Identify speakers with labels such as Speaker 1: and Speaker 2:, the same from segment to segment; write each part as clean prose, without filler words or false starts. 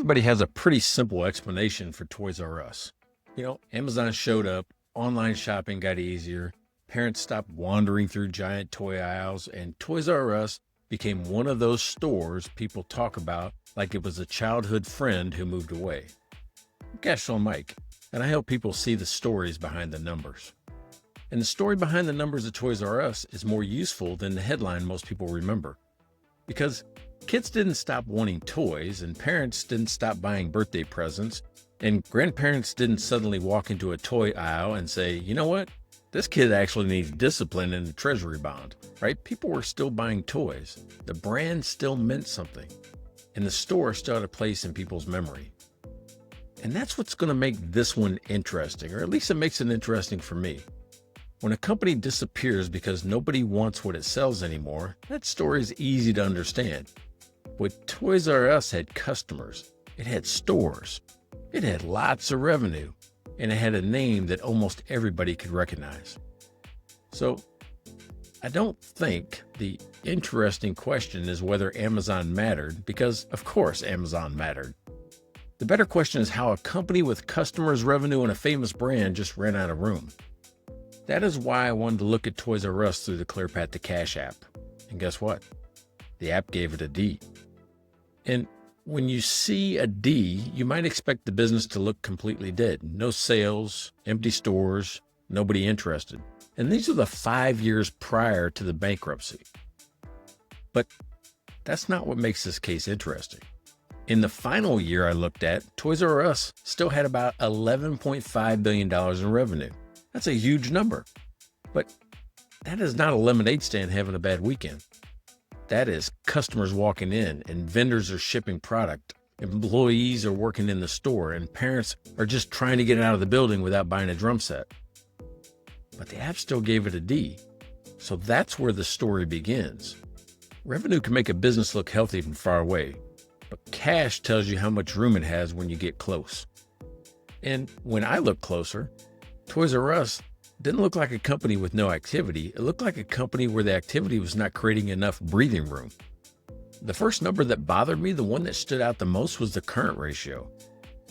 Speaker 1: Everybody has a pretty simple explanation for Toys R Us. Amazon showed up, online shopping got easier, parents stopped wandering through giant toy aisles, and Toys R Us became one of those stores people talk about like it was a childhood friend who moved away. I'm Cashflow Mike, and I help people see the stories behind the numbers. And the story behind the numbers of Toys R Us is more useful than the headline most people remember. Because kids didn't stop wanting toys, and parents didn't stop buying birthday presents, and grandparents didn't suddenly walk into a toy aisle and say, you know what? This kid actually needs discipline and a treasury bond, right? People were still buying toys. The brand still meant something, and the store still had a place in people's memory. And that's what's going to make this one interesting, or at least it makes it interesting for me. When a company disappears because nobody wants what it sells anymore, that story is easy to understand. But Toys R Us had customers, it had stores, it had lots of revenue, and it had a name that almost everybody could recognize. So I don't think the interesting question is whether Amazon mattered, because of course Amazon mattered. The better question is how a company with customers, revenue, and a famous brand just ran out of room. That is why I wanted to look at Toys R Us through the ClearPath to Cash app. And guess what? The app gave it a D. And when you see a D, you might expect the business to look completely dead. No sales, empty stores, nobody interested. And these are the 5 years prior to the bankruptcy. But that's not what makes this case interesting. In the final year I looked at, Toys R Us still had about $11.5 billion in revenue. That's a huge number, but that is not a lemonade stand having a bad weekend. That is customers walking in and vendors are shipping product, employees are working in the store, and parents are just trying to get out of the building without buying a drum set. But the app still gave it a D. So that's where the story begins. Revenue can make a business look healthy from far away, but cash tells you how much room it has when you get close. And when I look closer, Toys R Us didn't look like a company with no activity. It looked like a company where the activity was not creating enough breathing room. The first number that bothered me, the one that stood out the most, was the current ratio.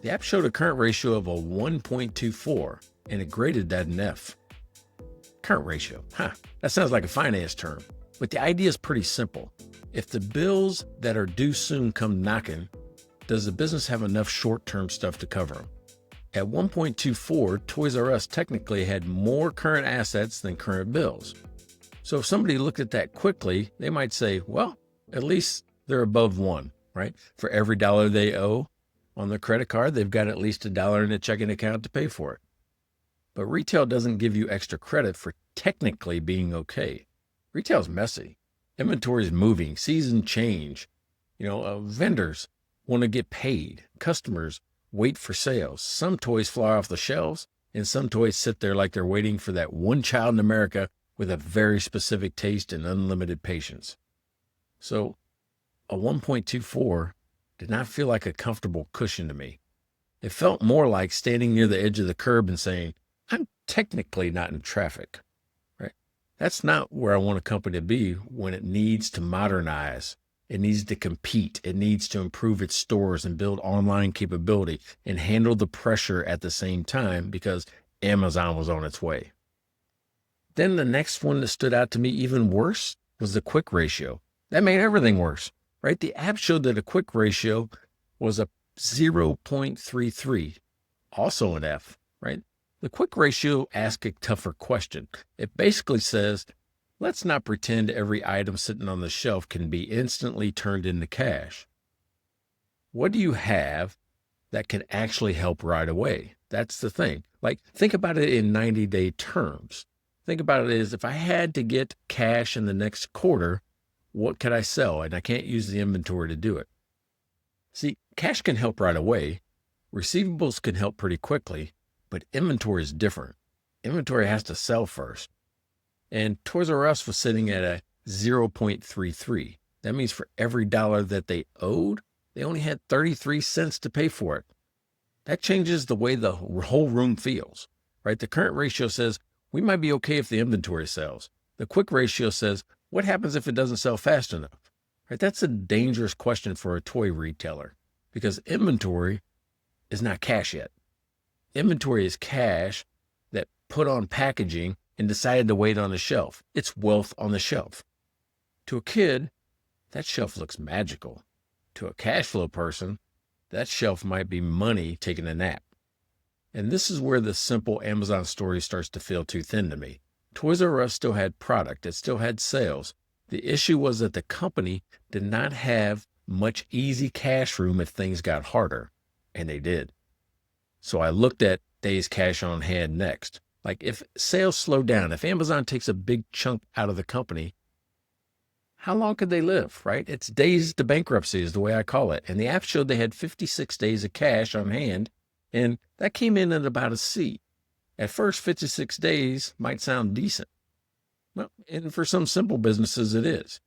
Speaker 1: The app showed a current ratio of a 1.24, and it graded that an F. Current ratio, that sounds like a finance term, but the idea is pretty simple. If the bills that are due soon come knocking, does the business have enough short-term stuff to cover them? At 1.24, Toys R Us technically had more current assets than current bills. So if somebody looked at that quickly, they might say, well, at least they're above one, right? For every dollar they owe on their credit card, they've got at least $1 in a checking account to pay for it. But retail doesn't give you extra credit for technically being okay. Retail's messy. Inventory is moving, seasons change. Vendors want to get paid. Customers wait for sales. Some toys fly off the shelves, and some toys sit there like they're waiting for that one child in America with a very specific taste and unlimited patience. So a 1.24 did not feel like a comfortable cushion to me. It felt more like standing near the edge of the curb and saying, I'm technically not in traffic, right? That's not where I want a company to be when it needs to modernize. It needs to compete. It needs to improve its stores and build online capability and handle the pressure at the same time because Amazon was on its way. Then the next one that stood out to me even worse was the quick ratio. That made everything worse, right? The app showed that a quick ratio was a 0.33, also an F, right? The quick ratio asks a tougher question. It basically says, let's not pretend every item sitting on the shelf can be instantly turned into cash. What do you have that can actually help right away? That's the thing. Think about it in 90-day terms. Think about it as if I had to get cash in the next quarter, what could I sell? And I can't use the inventory to do it. See, cash can help right away. Receivables can help pretty quickly, but inventory is different. Inventory has to sell first. And Toys R Us was sitting at a 0.33. That means for every dollar that they owed, they only had 33 cents to pay for it. That changes the way the whole room feels, right? The current ratio says, we might be okay if the inventory sells. The quick ratio says, what happens if it doesn't sell fast enough? Right? That's a dangerous question for a toy retailer. because inventory is not cash yet. Inventory is cash that put on packaging and decided to wait on the shelf. It's wealth on the shelf. To a kid, that shelf looks magical. To a cash flow person, that shelf might be money taking a nap. And this is where the simple Amazon story starts to feel too thin to me. Toys R Us still had product. It still had sales. The issue was that the company did not have much easy cash room if things got harder. And they did. So I looked at days cash on hand next. Like if sales slow down, if Amazon takes a big chunk out of the company, how long could they live, right? It's days to bankruptcy is the way I call it. And the app showed they had 56 days of cash on hand, and that came in at about a C. At first, 56 days might sound decent. Well, and for some simple businesses, it is.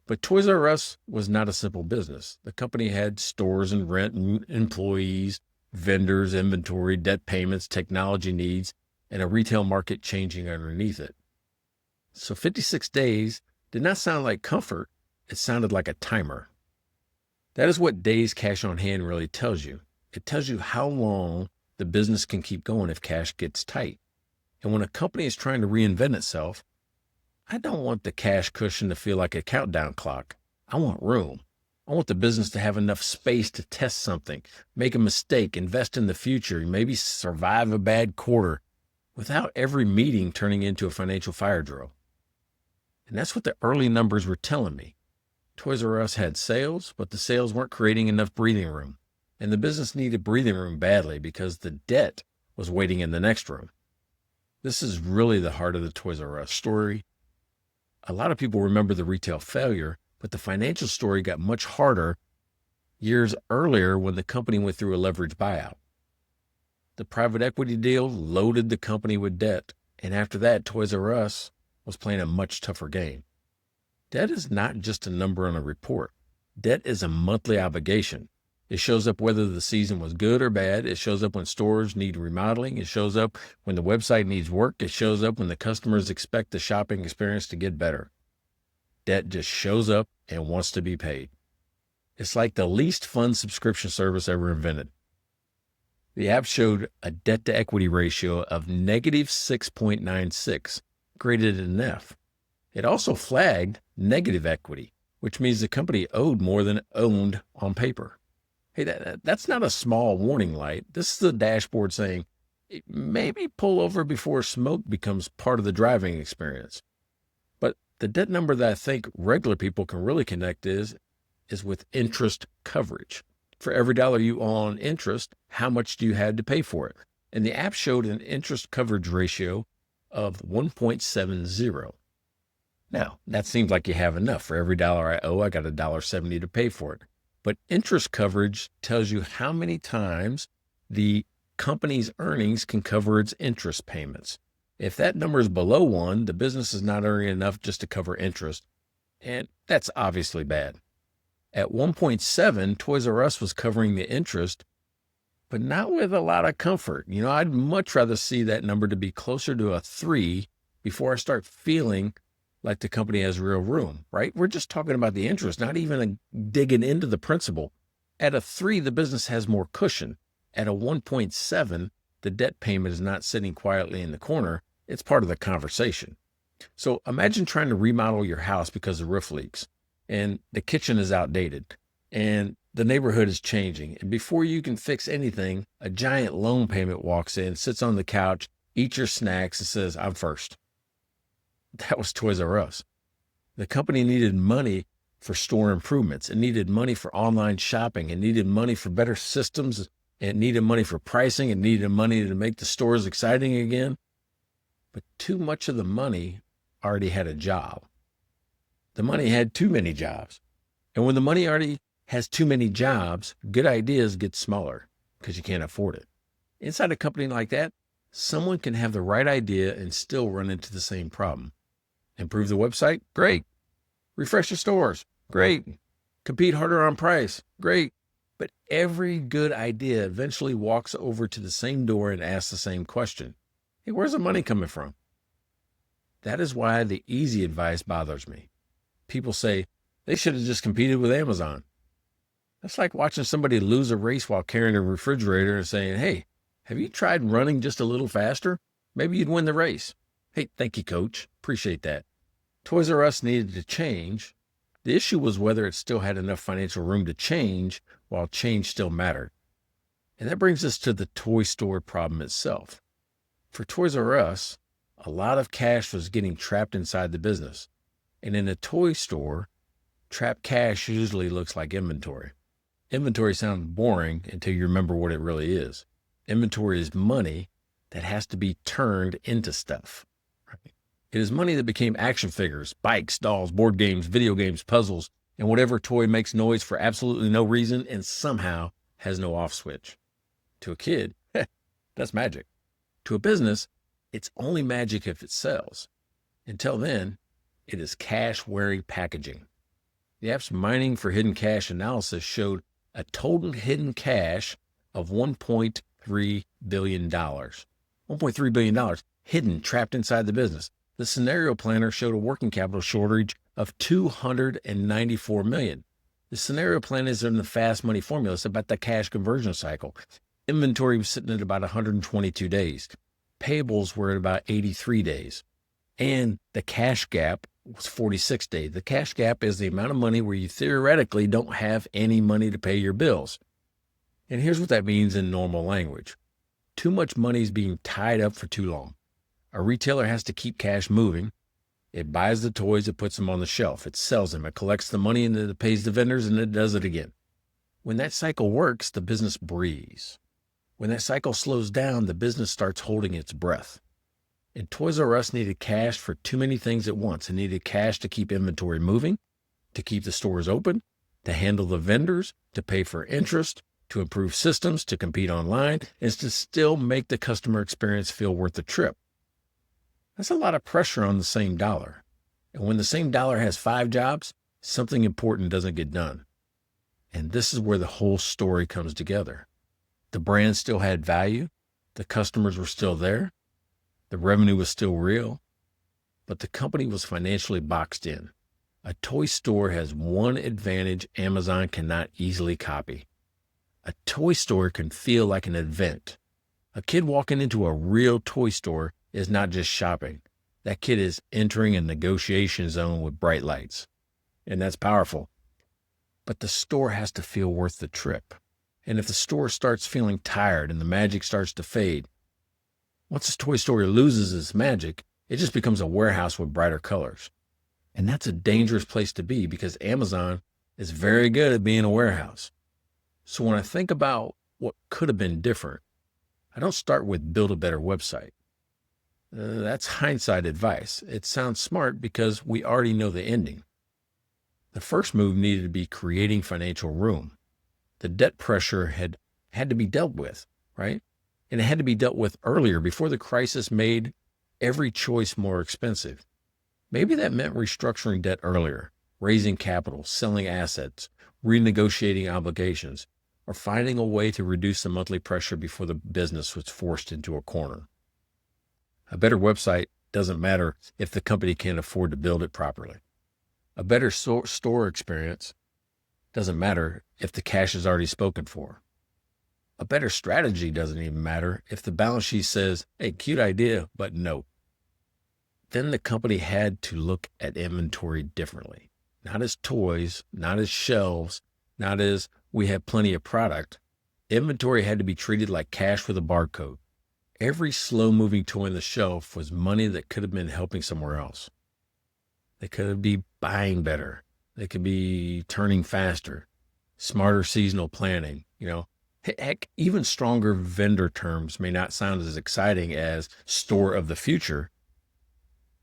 Speaker 1: But Toys R Us was not a simple business. The company had stores and rent and employees, vendors, inventory, debt payments, technology needs, and a retail market changing underneath it. So 56 days did not sound like comfort. It sounded like a timer. That is what days cash on hand really tells you. It tells you how long the business can keep going if cash gets tight. And when a company is trying to reinvent itself, I don't want the cash cushion to feel like a countdown clock. I want room. I want the business to have enough space to test something, make a mistake, invest in the future, maybe survive a bad quarter without every meeting turning into a financial fire drill. And that's what the early numbers were telling me. Toys R Us had sales, but the sales weren't creating enough breathing room. And the business needed breathing room badly because the debt was waiting in the next room. This is really the heart of the Toys R Us story. A lot of people remember the retail failure, but the financial story got much harder years earlier when the company went through a leveraged buyout. The private equity deal loaded the company with debt, and after that, Toys R Us was playing a much tougher game. Debt is not just a number on a report. Debt is a monthly obligation. It shows up whether the season was good or bad. It shows up when stores need remodeling. It shows up when the website needs work. It shows up when the customers expect the shopping experience to get better. Debt just shows up and wants to be paid. It's like the least fun subscription service ever invented. The app showed a debt-to-equity ratio of negative 6.96, graded an F. It also flagged negative equity, which means the company owed more than it owned on paper. Hey, that's not a small warning light. This is the dashboard saying, maybe pull over before smoke becomes part of the driving experience. But the debt number that I think regular people can really connect is with interest coverage. For every dollar you owe on interest, how much do you have to pay for it? And the app showed an interest coverage ratio of 1.70. Now, that seems like you have enough. For every dollar I owe, I got $1.70 to pay for it. But interest coverage tells you how many times the company's earnings can cover its interest payments. If that number is below 1, the business is not earning enough just to cover interest, and that's obviously bad. At 1.7, Toys R Us was covering the interest, but not with a lot of comfort. I'd much rather see that number to be closer to a 3 before I start feeling like the company has real room, right? We're just talking about the interest, not even digging into the principal. At a 3, the business has more cushion. At a 1.7, the debt payment is not sitting quietly in the corner. It's part of the conversation. So imagine trying to remodel your house because the roof leaks and the kitchen is outdated and the neighborhood is changing. And before you can fix anything, a giant loan payment walks in, sits on the couch, eats your snacks, and says, "I'm first." That was Toys R Us. The company needed money for store improvements. It needed money for online shopping. It needed money for better systems. It needed money for pricing. It needed money to make the stores exciting again. But too much of the money already had a job. The money had too many jobs. And when the money already has too many jobs, good ideas get smaller because you can't afford it. Inside a company like that, someone can have the right idea and still run into the same problem. Improve the website? Great. Refresh your stores? Great. Compete harder on price? Great. But every good idea eventually walks over to the same door and asks the same question. Hey, where's the money coming from? That is why the easy advice bothers me. People say they should have just competed with Amazon. That's like watching somebody lose a race while carrying a refrigerator and saying, "Hey, have you tried running just a little faster? Maybe you'd win the race." Hey, thank you, coach. Appreciate that. Toys R Us needed to change. The issue was whether it still had enough financial room to change while change still mattered. And that brings us to the toy store problem itself. For Toys R Us, a lot of cash was getting trapped inside the business. And in a toy store, trapped cash usually looks like inventory. Inventory sounds boring until you remember what it really is. Inventory is money that has to be turned into stuff. It is money that became action figures, bikes, dolls, board games, video games, puzzles, and whatever toy makes noise for absolutely no reason and somehow has no off switch. To a kid, that's magic. To a business, it's only magic if it sells. Until then, it is cash-wearing packaging. The app's mining for hidden cash analysis showed a total hidden cash of $1.3 billion. $1.3 billion hidden, trapped inside the business. The scenario planner showed a working capital shortage of $294 million. The scenario plan is in the fast money formula. It's about the cash conversion cycle. Inventory was sitting at about 122 days. Payables were at about 83 days. And the cash gap was 46 days. The cash gap is the amount of money where you theoretically don't have any money to pay your bills. And here's what that means in normal language. Too much money is being tied up for too long. A retailer has to keep cash moving. It buys the toys, it puts them on the shelf, it sells them, it collects the money, and then it pays the vendors, and it does it again. When that cycle works, the business breathes. When that cycle slows down, the business starts holding its breath. And Toys R Us needed cash for too many things at once. It needed cash to keep inventory moving, to keep the stores open, to handle the vendors, to pay for interest, to improve systems, to compete online, and to still make the customer experience feel worth the trip. That's a lot of pressure on the same dollar. And when the same dollar has 5 jobs, something important doesn't get done. And this is where the whole story comes together. The brand still had value. The customers were still there. The revenue was still real. But the company was financially boxed in. A toy store has one advantage Amazon cannot easily copy. A toy store can feel like an event. A kid walking into a real toy store is not just shopping. That kid is entering a negotiation zone with bright lights. And that's powerful. But the store has to feel worth the trip. And if the store starts feeling tired and the magic starts to fade, once the toy store loses its magic, it just becomes a warehouse with brighter colors. And that's a dangerous place to be because Amazon is very good at being a warehouse. So when I think about what could have been different, I don't start with build a better website. That's hindsight advice. It sounds smart because we already know the ending. The first move needed to be creating financial room. The debt pressure had to be dealt with, right? And it had to be dealt with earlier before the crisis made every choice more expensive. Maybe that meant restructuring debt earlier, raising capital, selling assets, renegotiating obligations, or finding a way to reduce the monthly pressure before the business was forced into a corner. A better website doesn't matter if the company can't afford to build it properly. A better store experience doesn't matter if the cash is already spoken for. A better strategy doesn't even matter if the balance sheet says, hey, cute idea, but no. Then the company had to look at inventory differently. Not as toys, not as shelves, not as we have plenty of product. Inventory had to be treated like cash with a barcode. Every slow-moving toy on the shelf was money that could have been helping somewhere else. They could be buying better. They could be turning faster, smarter seasonal planning. Heck, even stronger vendor terms may not sound as exciting as store of the future,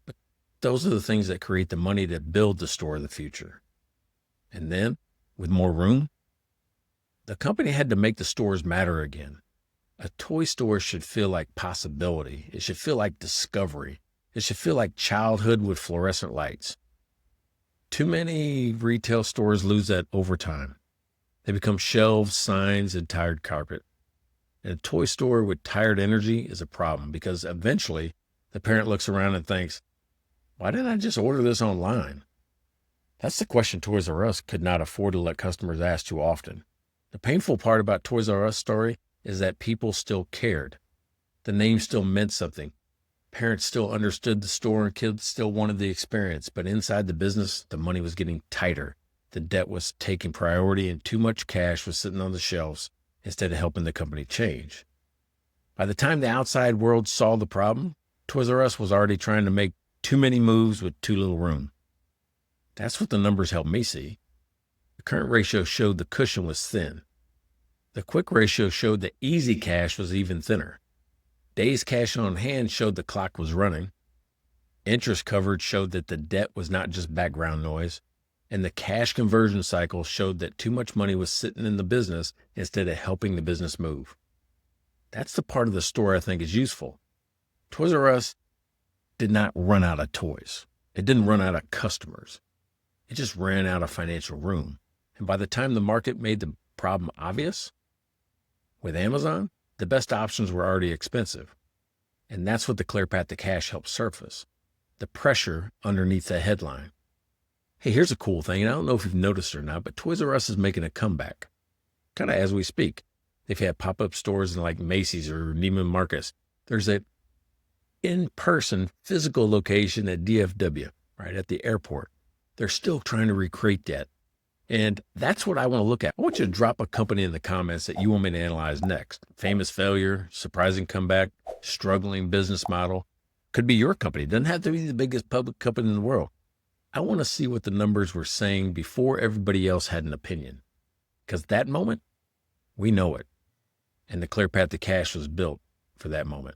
Speaker 1: but those are the things that create the money to build the store of the future. And then, with more room, the company had to make the stores matter again. A toy store should feel like possibility. It should feel like discovery. It should feel like childhood with fluorescent lights. Too many retail stores lose that over time. They become shelves, signs, and tired carpet. And a toy store with tired energy is a problem because eventually the parent looks around and thinks, why didn't I just order this online? That's the question Toys R Us could not afford to let customers ask too often. The painful part about Toys R Us story is that people still cared. The name still meant something. Parents still understood the store and kids still wanted the experience, but inside the business, the money was getting tighter. The debt was taking priority and too much cash was sitting on the shelves instead of helping the company change. By the time the outside world saw the problem, Toys R Us was already trying to make too many moves with too little room. That's what the numbers helped me see. The current ratio showed the cushion was thin. The quick ratio showed the easy cash was even thinner. Days cash on hand showed the clock was running. Interest coverage showed that the debt was not just background noise. And the cash conversion cycle showed that too much money was sitting in the business instead of helping the business move. That's the part of the story I think is useful. Toys R Us did not run out of toys. It didn't run out of customers. It just ran out of financial room. And by the time the market made the problem obvious, with Amazon, the best options were already expensive. And that's what the clear path to cash helped surface. The pressure underneath the headline. Hey, here's a cool thing, and I don't know if you've noticed or not, but Toys R Us is making a comeback. Kind of as we speak. They've had pop-up stores in like Macy's or Neiman Marcus. There's an in-person physical location at DFW, right at the airport. They're still trying to recreate that. And that's what I want to look at. I want you to drop a company in the comments that you want me to analyze next. Famous failure, surprising comeback, struggling business model. Could be your company. Doesn't have to be the biggest public company in the world. I want to see what the numbers were saying before everybody else had an opinion. Because that moment, we know it. And the clear path to cash was built for that moment.